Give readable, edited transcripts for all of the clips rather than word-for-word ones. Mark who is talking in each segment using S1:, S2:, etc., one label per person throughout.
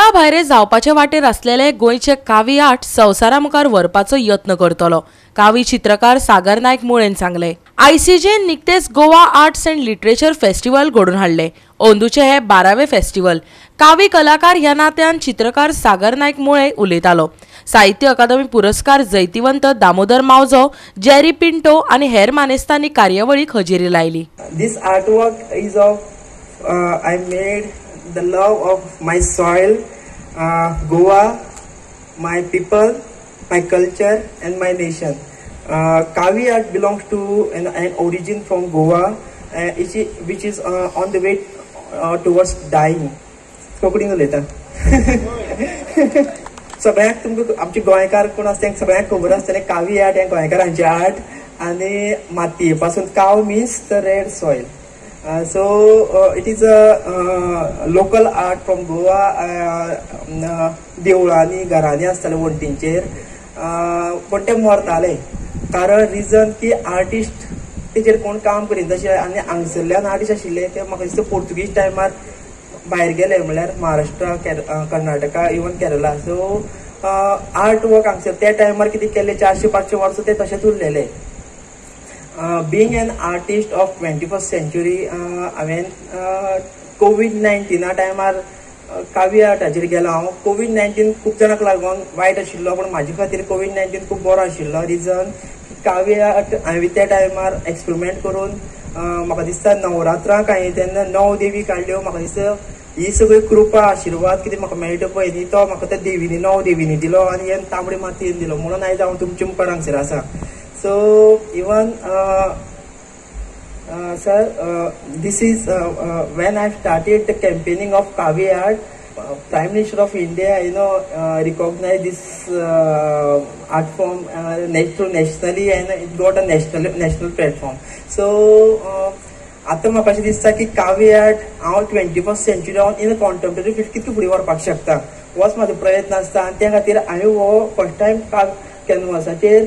S1: गोंया भायर जावपाचे वाटेर असलेले गोंयचे कावी आर्ट संवसारा मुखार व्हरपाचो यत्न करतलो, कावी चित्रकार सागर नायक मुळेन सांगले। आयसीजेन निकतेच Goa arts and literature festival घडोवन हाडले। अंदूचे हे 12वे फेस्टिवल। कावी कलाकार ह्या नात्यान चित्रकार सागर नायक मुळे उलयतालो। साहित्य अकादमी पुरस्कार जैतिवंत दामोदर मावजो, जेरी पिंटो आनी हेर मानेस्तांनी कार्यावळीक हजेरी लायली।
S2: This artwork is of I made the love of my soil, Goa, my people, my culture and my nation. Kavi art belongs to an origin from Goa, which is on the way towards dying. कोंकणीन उलयता सगळ्यांक तुमकां आमचे गोंयकार कोण आसा तांकां सगळ्यांक खबर आसतलें कावी आर्ट हें गोंयकारांचें आर्ट आनी मातये पासून काव means the red soil. So it is a local art from Goa. देवळांनी घरांनी आसताले वण्टींचेर, पण ते मरताले कारण रिजन की आर्टिस्ट तेजेर कोण काम करिना तशें आनी हांगसरल्यान आर्टिस्ट आशिल्ले ते म्हाका दिसता पोर्तुगीज टायमार भायर गेले म्हळ्यार Maharashtra, Karnataka, even Kerala. So art work हांगसर त्या टायमार कितें केलें 400-500 वर्सां ते तशेंच उरलेले. Being an artist of 21st century, COVID-19 टायमार कावी आर्टाचेर गेलो हांव. COVID-19 खूब जाणांक लागून वायट आशिल्लो, पण म्हाजे खातीर COVID-19 खूब बरो आशिल्लो. रिजन कावी आर्ट हांवें त्या टायमार एक्सपेरिमेंट करून म्हाका दिसता नवरात्रांक हांवें तेन्ना 9 देवी काडल्यो. म्हाका दिसता ही सगळी कृपा आशिर्वाद कितें म्हाका मेळटा पळय न्ही, तो म्हाका त्या देवीनी 9 देवीनी दिलो आनी हे तांबडी मातयेन दिलो. म्हणून आयज हांव तुमच्या मुखार हांगसर आसा. So even sir, this is when I started the campaigning of Kavi art. Prime Minister of India, recognized this art form nationally, and it got a national platform. So आता म्हाका अशें दिसता की कावी आर्ट हांव 21st century in contemporary field कितले फुडें व्हरपाक शकता, होच म्हाजो प्रयत्न आसता. आनी त्या खातीर हांवें हो फर्स्ट टायम कॅनवासाचेर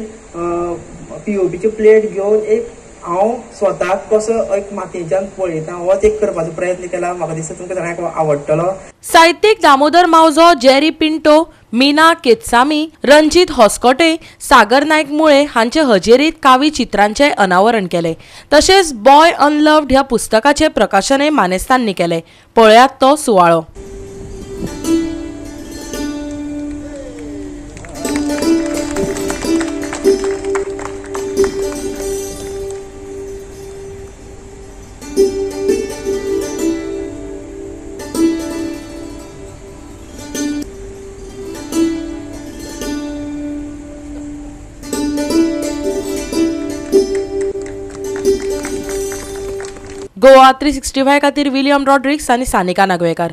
S2: POPचे प्लेट घेवन एक हांव स्वताक कसो एक मातयेच्यान पळयता होच एक करपाचो प्रयत्न केला. म्हाका दिसता तुमकां सगळ्यांक आवडटलो.
S1: साहित्यीक दामोदर मावजो, जेरी पिंटो, मीना केत्सामी, रंजीत होस्कोटे, सागर नायक मुळे हांचे हजेरीत कावी चित्रांचे अनावरण केले. तशेंच बॉय अनलव्ड ह्या पुस्तकाचे प्रकाशनय मानेस्तांनी केले. पळयात तो सुवाळो. गोवा 365 खातीर विलियम रॉड्रिक्स आनी सानिका नागवेकर.